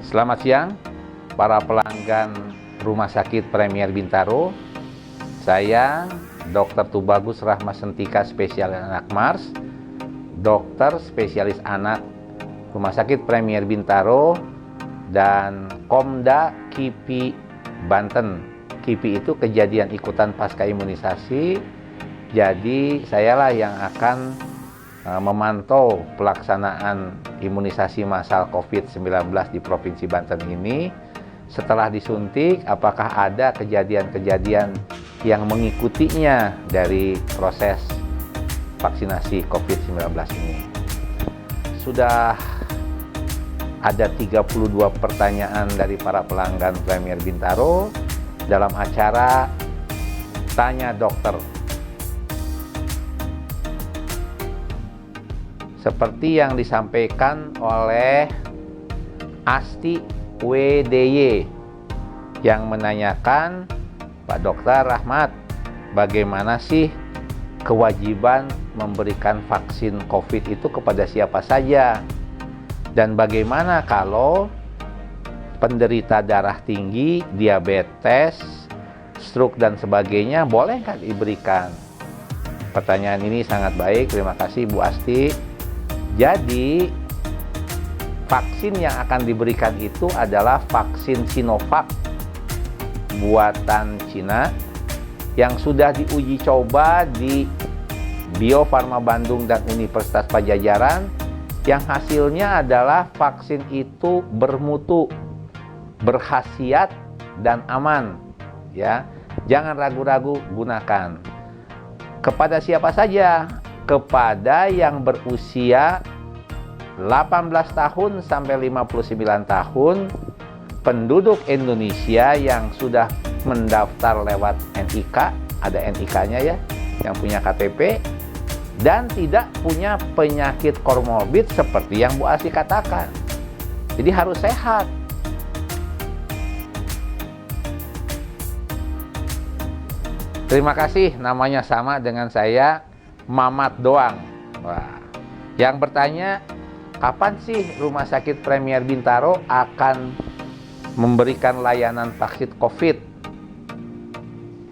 Selamat siang, para pelanggan Rumah Sakit Premier Bintaro. Saya Dr. Tubagus Rahmasentika, spesialis anak Mars, dokter spesialis anak Rumah Sakit Premier Bintaro, dan Komda KIPI Banten. KIPI itu kejadian ikutan pasca imunisasi. Jadi sayalah yang akan memantau pelaksanaan imunisasi massal COVID-19 di Provinsi Banten ini. Setelah disuntik, apakah ada kejadian-kejadian yang mengikutinya dari proses vaksinasi COVID-19 ini. Sudah ada 32 pertanyaan dari para pelanggan Premier Bintaro dalam acara Tanya Dokter. Seperti yang disampaikan oleh Asti WDY yang menanyakan, Pak Dokter Rahmat, bagaimana sih kewajiban memberikan vaksin COVID itu kepada siapa saja? Dan bagaimana kalau penderita darah tinggi, diabetes, stroke dan sebagainya, boleh nggak diberikan? Pertanyaan ini sangat baik, terima kasih Bu Asti. Jadi vaksin yang akan diberikan itu adalah vaksin Sinovac buatan Cina yang sudah diuji coba di Bio Farma Bandung dan Universitas Padjadjaran, yang hasilnya adalah vaksin itu bermutu, berkhasiat dan aman. Ya, jangan ragu-ragu, gunakan. Kepada siapa saja? Kepada yang berusia 18 tahun sampai 59 tahun, penduduk Indonesia yang sudah mendaftar lewat NIK, ada NIK-nya ya, yang punya KTP, dan tidak punya penyakit komorbid seperti yang Bu Asti katakan. Jadi harus sehat. Terima kasih, namanya sama dengan saya, Mamat Doang. Wah. Yang bertanya, kapan sih Rumah Sakit Premier Bintaro akan memberikan layanan vaksin COVID?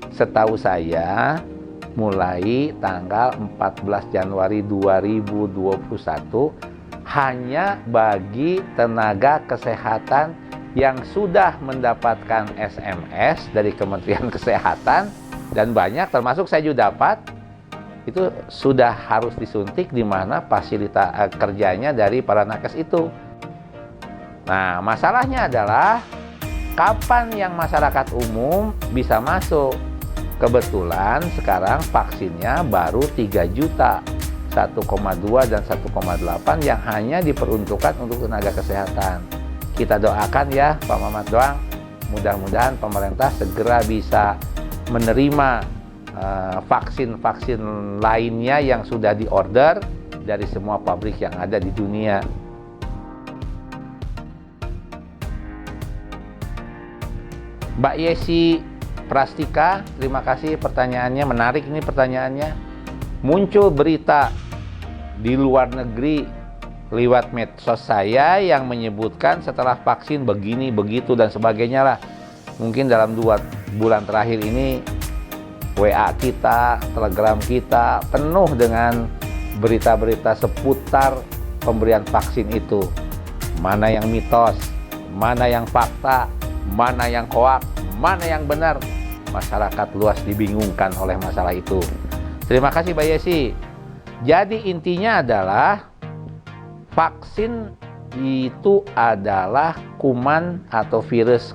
Setahu saya, mulai tanggal 14 Januari 2021 hanya bagi tenaga kesehatan yang sudah mendapatkan SMS dari Kementerian Kesehatan, dan banyak termasuk saya juga dapat, itu sudah harus disuntik, di mana fasilitas kerjanya dari para nakes itu. Nah, masalahnya adalah kapan yang masyarakat umum bisa masuk? Kebetulan sekarang vaksinnya baru 3 juta, 1,2 dan 1,8 yang hanya diperuntukkan untuk tenaga kesehatan. Kita doakan ya Pak Mamat Doang, mudah-mudahan pemerintah segera bisa menerima vaksin-vaksin lainnya yang sudah diorder dari semua pabrik yang ada di dunia. Mbak Yesi Prastika, terima kasih pertanyaannya, menarik ini pertanyaannya. Muncul berita di luar negeri lewat medsos saya yang menyebutkan setelah vaksin begini, begitu dan sebagainya lah. Mungkin dalam 2 bulan terakhir ini WA kita, Telegram kita penuh dengan berita-berita seputar pemberian vaksin itu. Mana yang mitos, mana yang fakta, mana yang hoak, mana yang benar. Masyarakat luas dibingungkan oleh masalah itu. Terima kasih Mbak Yesi. Jadi intinya adalah vaksin itu adalah kuman atau virus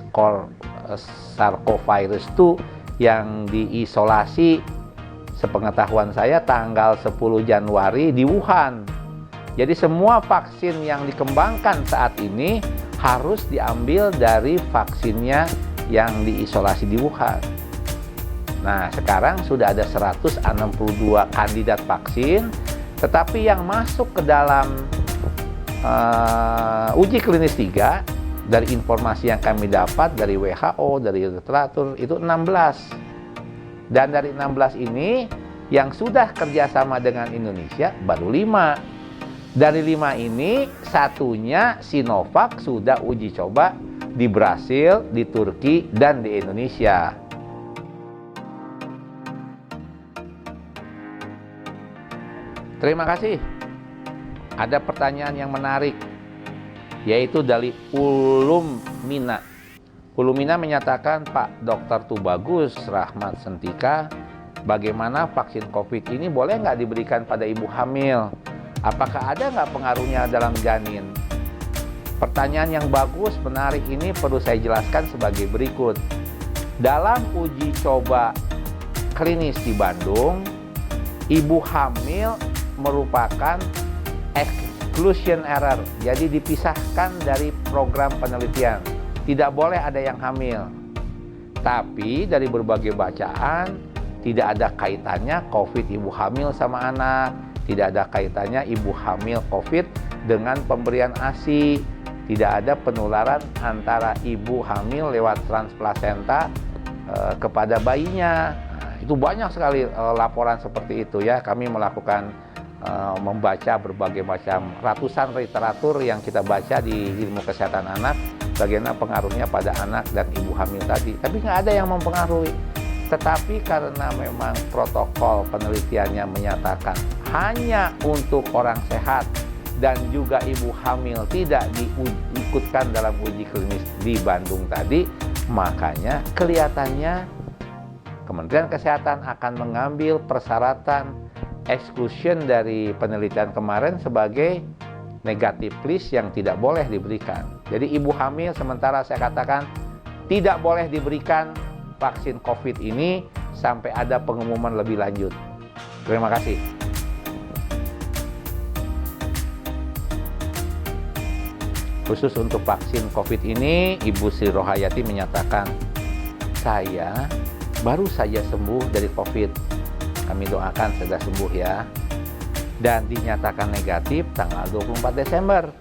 Sarcovirus 2 yang diisolasi, sepengetahuan saya, tanggal 10 Januari di Wuhan. Jadi semua vaksin yang dikembangkan saat ini harus diambil dari vaksinnya yang diisolasi di Wuhan. Nah, sekarang sudah ada 162 kandidat vaksin, tetapi yang masuk ke dalam uji klinis 3, dari informasi yang kami dapat dari WHO, dari literatur, itu 16. Dan dari 16 ini, yang sudah kerjasama dengan Indonesia baru 5. Dari 5 ini, satunya Sinovac sudah uji coba di Brasil, di Turki, dan di Indonesia. Terima kasih. Ada pertanyaan yang menarik, yaitu dari Ulumina. Ulumina menyatakan, Pak Dr. Tubagus Rahmat Sentika, bagaimana vaksin COVID ini boleh nggak diberikan pada ibu hamil? Apakah ada nggak pengaruhnya dalam janin? Pertanyaan yang bagus, menarik ini perlu saya jelaskan sebagai berikut. Dalam uji coba klinis di Bandung, ibu hamil merupakan exclusion error, jadi dipisahkan dari program penelitian. Tidak boleh ada yang hamil. Tapi dari berbagai bacaan, tidak ada kaitannya COVID ibu hamil sama anak. Tidak ada kaitannya ibu hamil COVID dengan pemberian ASI. Tidak ada penularan antara ibu hamil lewat transplasenta kepada bayinya. Nah, itu banyak sekali laporan seperti itu ya. Kami melakukan membaca berbagai macam ratusan literatur yang kita baca di ilmu kesehatan anak, bagaimana pengaruhnya pada anak dan ibu hamil tadi. Tapi nggak ada yang mempengaruhi. Tetapi karena memang protokol penelitiannya menyatakan hanya untuk orang sehat dan juga ibu hamil tidak diikutkan dalam uji klinis di Bandung tadi, makanya kelihatannya Kementerian Kesehatan akan mengambil persyaratan exclusion dari penelitian kemarin sebagai negative list yang tidak boleh diberikan. Jadi ibu hamil sementara saya katakan tidak boleh diberikan vaksin COVID ini sampai ada pengumuman lebih lanjut. Terima kasih. Khusus untuk vaksin COVID ini, Ibu Sri Rohayati menyatakan, saya baru saja sembuh dari COVID. Kami doakan segera sembuh ya. Dan dinyatakan negatif tanggal 24 Desember.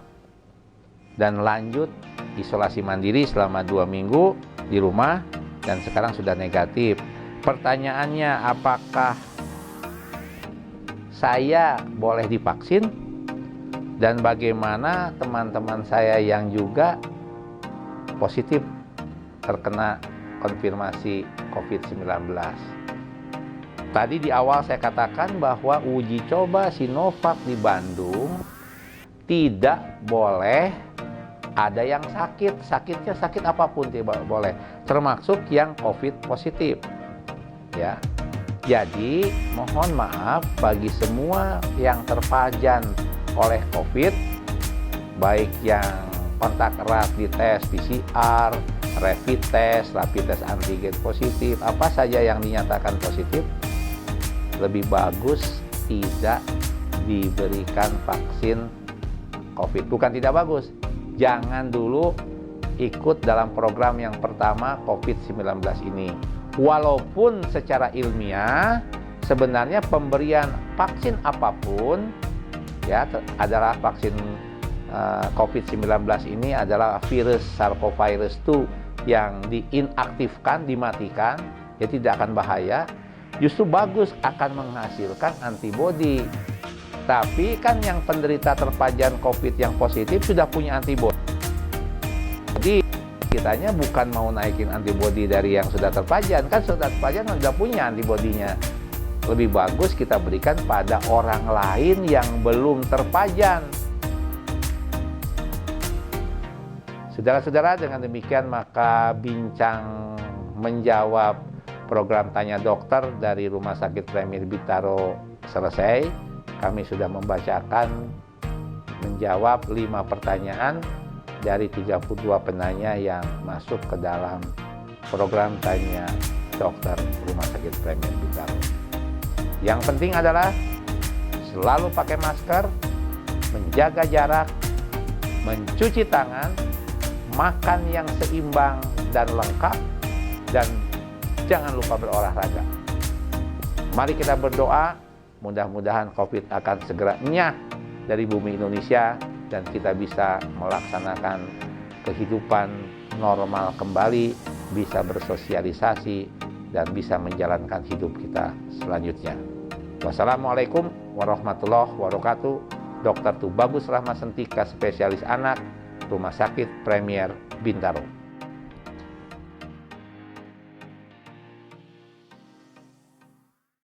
Dan lanjut isolasi mandiri selama 2 minggu di rumah. Dan sekarang sudah negatif. Pertanyaannya, apakah saya boleh divaksin? Dan bagaimana teman-teman saya yang juga positif terkena konfirmasi COVID-19? Tadi di awal saya katakan bahwa uji coba Sinovac di Bandung tidak boleh ada yang sakit. Sakitnya sakit apapun tidak boleh, termasuk yang COVID positif. Ya. Jadi mohon maaf bagi semua yang terpajan oleh COVID, baik yang kontak erat di tes PCR, rapid test antigen positif, apa saja yang dinyatakan positif, lebih bagus tidak diberikan vaksin COVID. Bukan tidak bagus, jangan dulu ikut dalam program yang pertama COVID-19 ini. Walaupun secara ilmiah sebenarnya pemberian vaksin apapun ya adalah vaksin COVID-19 ini adalah virus SARS-CoV-2 yang diinaktifkan, dimatikan, ya tidak akan bahaya, justru bagus akan menghasilkan antibodi. Tapi kan yang penderita terpajan COVID yang positif sudah punya antibodi. Jadi kitanya bukan mau naikin antibodi dari yang sudah terpajan, kan sudah terpajan sudah punya antibodinya. Lebih bagus kita berikan pada orang lain yang belum terpajan. Saudara-saudara, dengan demikian maka bincang menjawab program Tanya Dokter dari Rumah Sakit Premier Bintaro selesai. Kami sudah membacakan, menjawab 5 pertanyaan dari 32 penanya yang masuk ke dalam program Tanya Dokter Rumah Sakit Premier Bintaro. Yang penting adalah selalu pakai masker, menjaga jarak, mencuci tangan, makan yang seimbang dan lengkap, dan jangan lupa berolahraga. Mari kita berdoa, mudah-mudahan COVID akan segera enyah dari bumi Indonesia dan kita bisa melaksanakan kehidupan normal kembali, bisa bersosialisasi, dan bisa menjalankan hidup kita selanjutnya. Wassalamualaikum warahmatullahi wabarakatuh. Dr. Tubagus Rahmat Sentika, spesialis anak, Rumah Sakit Premier Bintaro.